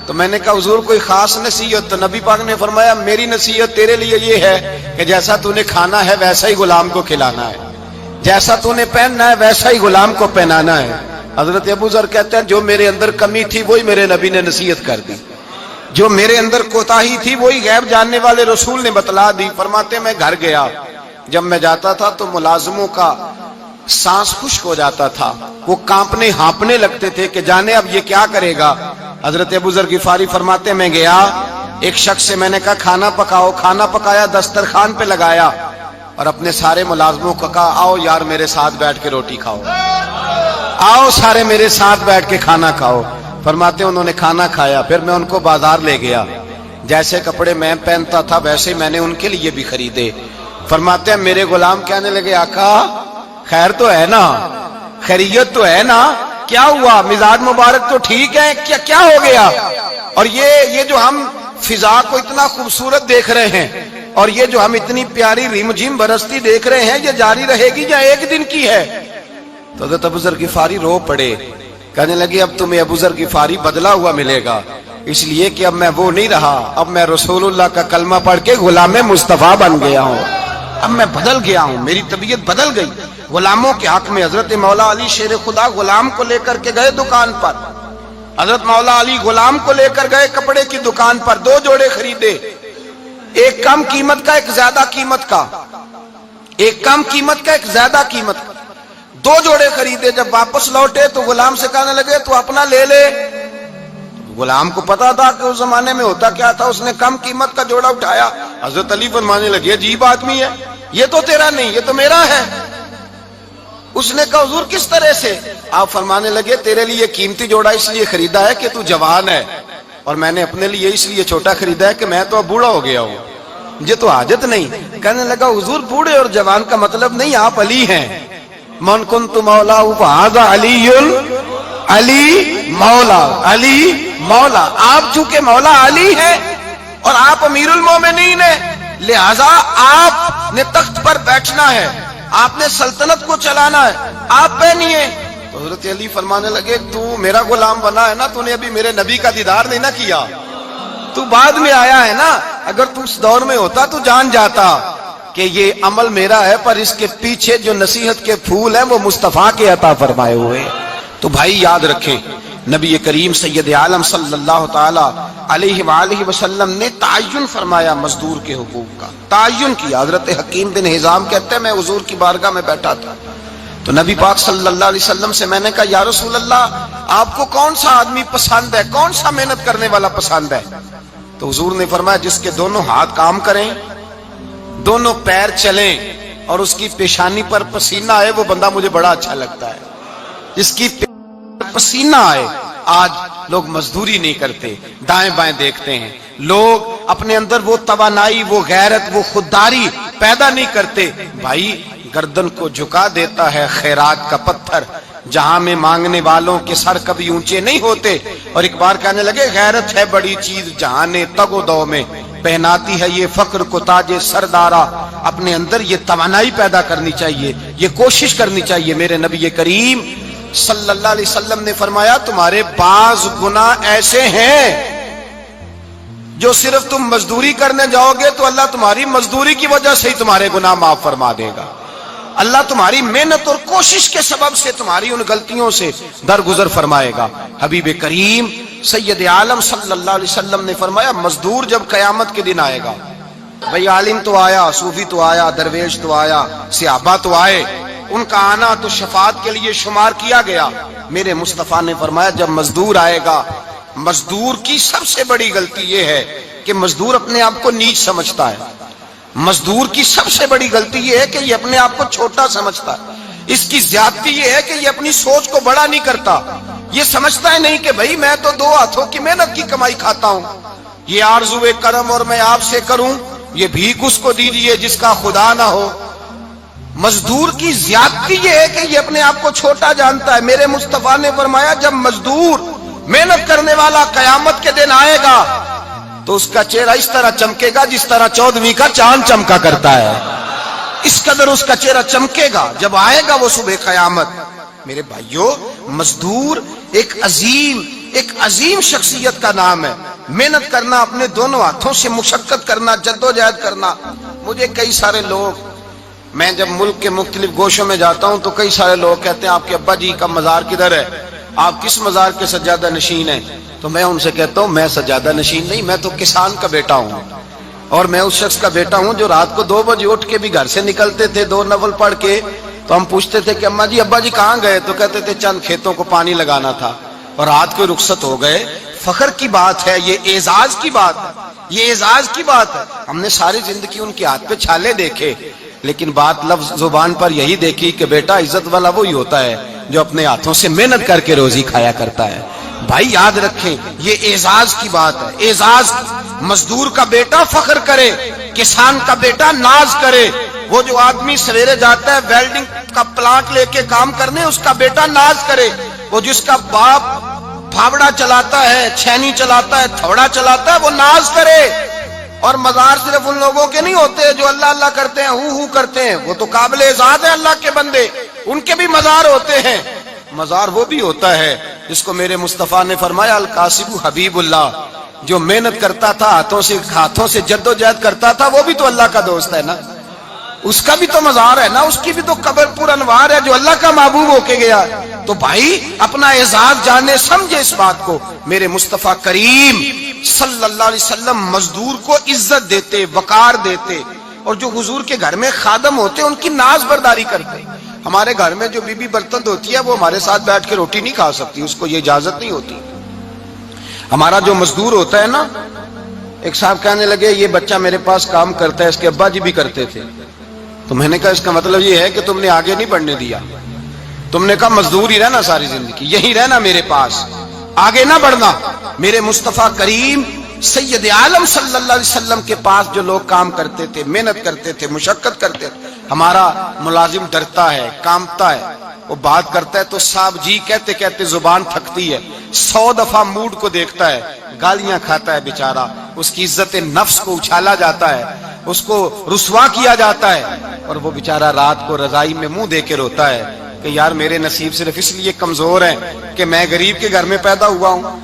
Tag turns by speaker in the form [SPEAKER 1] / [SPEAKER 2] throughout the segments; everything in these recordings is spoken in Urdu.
[SPEAKER 1] تو میں نے کہا حضور کوئی خاص نصیحت؟ تو نبی پاک نے فرمایا میری نصیحت تیرے لیے یہ ہے کہ جیسا تو نے کھانا ہے ویسا ہی غلام کو کھلانا ہے، جیسا تو نے پہننا ہے ویسا ہی غلام کو پہنانا ہے۔ حضرت ابو ذر کہتے ہیں جو میرے اندر کمی تھی وہی میرے نبی نے نصیحت کر دی، جو میرے اندر کوتاہی تھی وہی غیب جاننے والے رسول نے بتلا دی۔ فرماتے میں گھر گیا، جب میں جاتا تھا تو ملازموں کا سانس خشک ہو جاتا تھا، وہ کانپنے ہانپنے لگتے تھے کہ جانے اب یہ کیا کرے گا۔ حضرت ابو ذر غفاری فرماتے میں گیا، ایک شخص سے میں نے کہا کھانا پکاؤ، کھانا پکایا، دسترخوان پہ لگایا اور اپنے سارے ملازموں کو کہا آؤ یار میرے ساتھ بیٹھ کے روٹی کھاؤ، آؤ سارے میرے ساتھ بیٹھ کے کھانا کھاؤ۔ فرماتے انہوں نے کھانا کھایا، پھر میں ان کو بازار لے گیا، جیسے کپڑے میں پہنتا تھا ویسے میں نے ان کے لیے بھی خریدے۔ فرماتے ہیں میرے غلام کہنے لگے آقا خیر تو ہے نا، خیریت تو ہے نا، کیا ہوا؟ مزاج مبارک تو ٹھیک ہے، کیا ہو گیا؟ اور یہ جو ہم فضا کو اتنا خوبصورت دیکھ رہے ہیں اور یہ جو ہم اتنی پیاری ریم جھم برستی دیکھ رہے ہیں، یہ جاری رہے گی یا ایک دن کی ہے؟ تو حضرت ابو ذر غفاری رو پڑے، کہنے لگے اب تمہیں ابو ذر غفاری بدلا ہوا ملے گا، اس لیے کہ اب میں وہ نہیں رہا، اب میں رسول اللہ کا کلمہ پڑھ کے غلام مصطفیٰ بن گیا ہوں، اب میں بدل گیا ہوں، میری طبیعت بدل گئی۔ غلاموں کے حق میں حضرت مولا علی شیر خدا غلام کو لے کر کے گئے دکان پر، حضرت مولا علی غلام کو لے کر گئے کپڑے کی دکان پر، 2 جوڑے خریدے، ایک کم قیمت کا ایک زیادہ قیمت کا، ایک کم قیمت کا ایک زیادہ قیمت کا، 2 جوڑے خریدے۔ جب واپس لوٹے تو غلام سے کہنے لگے تو اپنا لے لے۔ غلام کو پتا تھا کہ اس زمانے میں ہوتا کیا تھا، اس نے کم قیمت کا جوڑا اٹھایا۔ حضرت علی فرمانے لگے عجیب آدمی ہے، یہ تو تیرا نہیں یہ تو میرا ہے۔ اس نے کہا حضور کس طرح سے؟ آپ فرمانے لگے تیرے لیے قیمتی جوڑا اس لیے خریدا ہے کہ تو جوان ہے، اور میں نے اپنے لیے اس لیے چھوٹا خریدا ہے کہ میں تو اب بوڑھا ہو گیا ہوں، مجھے تو حاجت نہیں۔ کہنے لگا حضور بوڑھے اور جوان کا مطلب نہیں، آپ علی ہیں، من کنت مولا فہذا علی علی مولا، علی مولا، آپ چونکہ مولا علی ہیں اور آپ امیر المومنین ہیں، لہذا آپ نے تخت پر بیٹھنا ہے، آپ نے سلطنت کو چلانا ہے، آپ پہنیے۔ تو حضرت علی فرمانے لگے تو میرا غلام بنا ہے نا، تو نے ابھی میرے نبی کا دیدار نہیں نہ کیا، تو بعد میں آیا ہے نا، اگر تو اس دور میں ہوتا تو جان جاتا کہ یہ عمل میرا ہے، پر اس کے پیچھے جو نصیحت کے پھول ہیں وہ مصطفیٰ کے عطا فرمائے ہوئے۔ تو بھائی یاد رکھیں نبی کریم سید عالم صلی اللہ تعالی علیہ وآلہ وسلم نے تعین فرمایا مزدور کے حقوق کا، تعین کیا۔ حضرت حکیم بن حزام کہتے ہیں میں حضور کی بارگاہ میں بیٹھا تھا تو نبی پاک صلی اللہ علیہ وسلم سے میں نے کہا یا رسول اللہ آپ کو کون سا آدمی پسند ہے، کون سا محنت کرنے والا پسند ہے؟ تو حضور نے فرمایا جس کے دونوں ہاتھ کام کریں، دونوں پیر چلیں اور اس کی پیشانی پر پسینہ آئے، وہ بندہ مجھے بڑا اچھا لگتا ہے۔ جس کی پسینہ آئے، آج لوگ مزدوری نہیں کرتے، دائیں بائیں دیکھتے ہیں، لوگ اپنے اندر وہ توانائی، وہ غیرت، وہ خودداری پیدا نہیں کرتے۔ بھائی گردن کو جھکا دیتا ہے خیرات کا پتھر، جہاں میں مانگنے والوں کے سر کبھی اونچے نہیں ہوتے۔ اور ایک بار کہنے لگے غیرت ہے بڑی چیز جہاں نے تگ و دو میں، پہناتی ہے یہ فقر کو تاج سردارا۔ اپنے اندر یہ توانائی پیدا کرنی چاہیے، یہ کوشش کرنی چاہیے۔ میرے نبی کریم صلی اللہ علیہ وسلم نے فرمایا تمہارے بعض گناہ ایسے ہیں جو صرف تم مزدوری کرنے جاؤ گے تو اللہ تمہاری مزدوری کی وجہ سے ہی تمہارے گناہ معاف فرما دے گا، اللہ تمہاری محنت اور کوشش کے سبب سے تمہاری ان غلطیوں سے درگزر فرمائے گا۔ حبیب کریم سید عالم صلی اللہ علیہ وسلم نے فرمایا مزدور جب قیامت کے دن آئے گا، بھئی عالم تو آیا، صوفی تو آیا، درویش تو آیا، صحابہ تو آئے، ان کا آنا تو شفاعت کے لیے شمار کیا گیا۔ میرے مصطفیٰ نے فرمایا جب مزدور آئے گا، مزدور کی سب سے بڑی غلطی یہ ہے کہ مزدور اپنے آپ کو نیچ سمجھتا ہے، مزدور کی سب سے بڑی غلطی یہ ہے کہ یہ اپنے آپ کو چھوٹا سمجھتا ہے، اس کی زیادتی یہ ہے کہ یہ اپنی سوچ کو بڑا نہیں کرتا، یہ سمجھتا ہے نہیں کہ بھئی میں تو 2 ہاتھوں کی محنت کی کمائی کھاتا ہوں، یہ آرزو کرم اور میں آپ سے کروں، یہ بھیک اس کو دیجیے جس کا خدا نہ ہو۔ مزدور کی زیادتی یہ ہے کہ یہ اپنے آپ کو چھوٹا جانتا ہے۔ میرے مصطفیٰ نے فرمایا جب مزدور محنت کرنے والا قیامت کے دن آئے گا تو اس کا چہرہ اس طرح چمکے گا جس طرح 14ویں کا چاند چمکا کرتا ہے، اس قدر اس کا چہرہ چمکے گا جب آئے گا وہ صبح قیامت۔ میرے بھائیوں مزدور ایک عظیم، ایک عظیم شخصیت کا نام ہے. محنت کرنا، اپنے دونوں ہاتھوں سے مشقت کرنا، جدوجہد کرنا. مجھے کئی سارے لوگ، میں جب ملک کے مختلف گوشوں میں جاتا ہوں تو کئی سارے لوگ کہتے ہیں آپ کے ابا جی کا مزار کدھر ہے، آپ کس مزار کے سجادہ نشین ہیں؟ تو میں ان سے کہتا ہوں میں سجادہ نشین نہیں، میں تو کسان کا بیٹا ہوں، اور میں اس شخص کا بیٹا ہوں جو رات کو 2 بجے اٹھ کے بھی گھر سے نکلتے تھے 2 نفل پڑھ کے. تو ہم پوچھتے تھے کہ اماں جی ابا جی کہاں گئے؟ تو کہتے تھے چند کھیتوں کو پانی لگانا تھا اور رات کو رخصت ہو گئے. فخر کی بات ہے، یہ اعزاز کی بات ہے، یہ اعزاز کی بات ہے. ہم نے ساری زندگی ان کے ہاتھ پہ چھالے دیکھے، لیکن بات لفظ زبان پر یہی دیکھی کہ بیٹا عزت والا وہی ہوتا ہے جو اپنے ہاتھوں سے محنت کر کے روزی کھایا کرتا ہے. بھائی یاد رکھیں یہ اعزاز کی بات ہے. اعزاز، مزدور کا بیٹا فخر کرے، کسان کا بیٹا ناز کرے. وہ جو آدمی سویرے جاتا ہے ویلڈنگ کا پلانٹ لے کے کام کرنے، اس کا بیٹا ناز کرے. وہ جس کا باپ پھاوڑا چلاتا ہے، چھینی چلاتا ہے، تھوڑا چلاتا ہے، وہ ناز کرے. اور مزار صرف ان لوگوں کے نہیں ہوتے جو اللہ اللہ کرتے ہیں، ہو کرتے ہیں، وہ تو قابل اعزاز ہیں اللہ کے بندے، ان کے بھی مزار ہوتے ہیں. مزار وہ بھی ہوتا ہے جس کو میرے مصطفیٰ نے فرمایا القاسب حبیب اللہ، جو محنت کرتا تھا، ہاتھوں سے جدوجہد کرتا تھا، وہ بھی تو اللہ کا دوست ہے نا، اس کا بھی تو مزار ہے نا، اس کی بھی تو قبر پر انوار ہے جو اللہ کا محبوب ہو کے گیا. تو بھائی اپنا اعزاز جانے سمجھے اس بات کو. میرے مصطفیٰ کریم صلی اللہ علیہ وسلم مزدور کو عزت دیتے، وقار دیتے، اور جو حضور کے گھر میں خادم ہوتے ان کی ناز برداری کرتے. ہمارے گھر میں جو بی بی برتن دھوتی ہے وہ ہمارے ساتھ بیٹھ کے روٹی نہیں کھا سکتی، اس کو یہ اجازت نہیں ہوتی. ہمارا جو مزدور ہوتا ہے نا، ایک صاحب کہنے لگے یہ بچہ میرے پاس کام کرتا ہے، اس کے ابا جی بھی کرتے تھے. تو میں نے کہا اس کا مطلب یہ ہے کہ تم نے آگے نہیں بڑھنے دیا، تم نے کہا مزدور ہی رہنا ساری زندگی، یہی رہنا میرے پاس، آگے نہ بڑھنا. میرے مصطفیٰ کریم سید عالم صلی اللہ علیہ وسلم کے پاس جو لوگ کام کرتے تھے، محنت کرتے تھے، مشقت کرتے تھے. ہمارا ملازم ڈرتا ہے، کامتا ہے، وہ بات کرتا ہے تو صاحب جی کہتے کہتے زبان تھکتی ہے، 100 دفعہ موڈ کو دیکھتا ہے، گالیاں کھاتا ہے بیچارہ، اس کی عزت نفس کو اچھالا جاتا ہے، اس کو رسوا کیا جاتا ہے، اور وہ بیچارہ رات کو رضائی میں منہ دے کے روتا ہے کہ یار میرے نصیب صرف اس لیے کمزور ہیں کہ میں غریب کے گھر میں پیدا ہوا ہوں.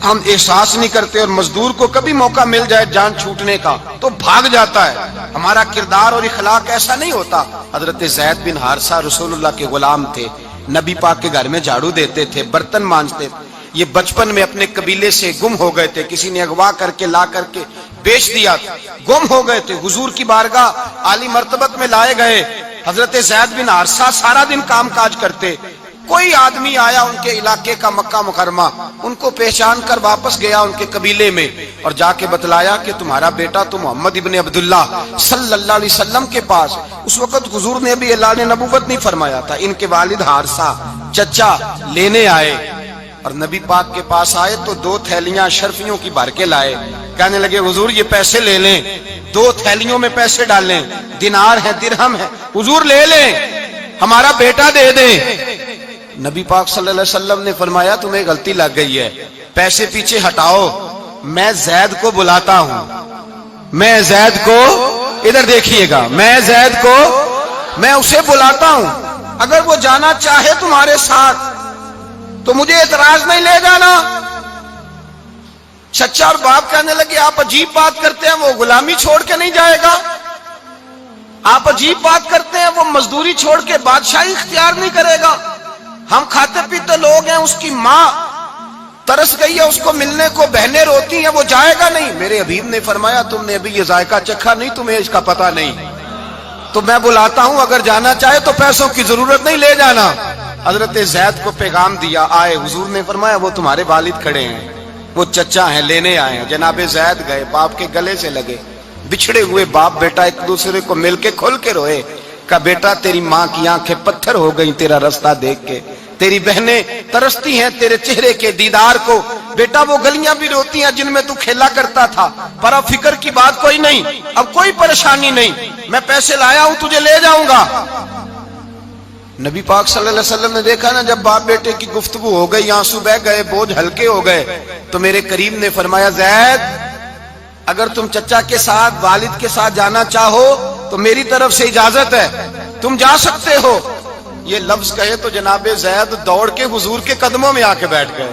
[SPEAKER 1] ہم احساس نہیں کرتے، اور مزدور کو کبھی موقع مل جائے جان چھوٹنے کا تو بھاگ جاتا ہے. ہمارا کردار اور اخلاق ایسا نہیں ہوتا. حضرت زید بن حارثہ رسول اللہ کے غلام تھے، نبی پاک کے گھر میں جھاڑو دیتے تھے، برتن مانجتے تھے. یہ بچپن میں اپنے قبیلے سے گم ہو گئے تھے، کسی نے اغوا کر کے لا کر کے بیچ دیا، گم ہو گئے تھے. حضور کی بارگاہ عالی مرتبت میں لائے گئے. حضرت زید بن حارثہ سارا دن کام کاج کرتے. کوئی آدمی آیا ان کے علاقے کا، مکہ مکرمہ، ان کو پہچان کر واپس گیا ان کے قبیلے میں اور جا کے بتلایا کہ تمہارا بیٹا تو محمد ابن عبداللہ صلی اللہ علیہ وسلم کے پاس. اس وقت حضور نے بھی اعلان نبوت نہیں فرمایا تھا. ان کے والد حارثہ چچا لینے آئے اور نبی پاک کے پاس آئے تو 2 تھیلیاں شرفیوں کی بھر کے لائے. کہنے لگے حضور یہ پیسے لے لیں، 2 تھیلیوں میں پیسے ڈالیں، دینار ہے، درہم ہے، حضور لے لیں، ہمارا بیٹا دے دیں. نبی پاک صلی اللہ علیہ وسلم نے فرمایا تمہیں غلطی لگ گئی ہے، پیسے پیچھے ہٹاؤ، میں زید کو بلاتا ہوں، میں زید کو، ادھر دیکھیے گا، میں زید کو، میں اسے بلاتا ہوں، اگر وہ جانا چاہے تمہارے ساتھ تو مجھے اعتراض نہیں، لے جانا. چچا اور باپ کہنے لگے آپ عجیب بات کرتے ہیں، وہ غلامی چھوڑ کے نہیں جائے گا. آپ عجیب بات کرتے ہیں، وہ مزدوری چھوڑ کے بادشاہی اختیار نہیں کرے گا. ہم کھاتے پیتے لوگ ہیں، اس کی ماں ترس گئی ہے اس کو ملنے کو، بہنیں روتی ہیں، وہ جائے گا نہیں. میرے حبیب نے فرمایا تم نے ابھی یہ ذائقہ چکھا نہیں، تمہیں اس کا پتہ نہیں، تو میں بلاتا ہوں، اگر جانا چاہے تو پیسوں کی ضرورت نہیں، لے جانا. حضرت زید کو پیغام دیا، آئے. حضور نے فرمایا وہ تمہارے والد کھڑے ہیں، وہ چچا ہیں، لینے آئے ہیں. جناب زید گئے، باپ کے گلے سے لگے، بچھڑے ہوئے باپ بیٹا ایک دوسرے کو مل کے کھل کے روئے. کہا بیٹا تیری ماں کی آنکھیں پتھر ہو گئی تیرا رستہ دیکھ کے، تیری بہنیں ترستی ہیں تیرے چہرے کے دیدار کو. بیٹا وہ گلیاں بھی روتی ہیں جن میں تو کھیلا کرتا تھا، پر اب فکر کی بات کوئی نہیں، اب کوئی پریشانی نہیں، میں پیسے لایا ہوں تجھے لے جاؤں گا. نبی پاک صلی اللہ علیہ وسلم نے دیکھا نا جب باپ بیٹے کی گفتگو ہو گئی، آنسو بہ گئے، بوجھ ہلکے ہو گئے، تو میرے کریم نے فرمایا زید اگر تم چچا کے ساتھ، والد کے ساتھ جانا چاہو تو میری طرف سے اجازت ہے، تم جا سکتے ہو. یہ لفظ کہے تو جناب زید دوڑ کے حضور کے قدموں میں آ کے بیٹھ گئے.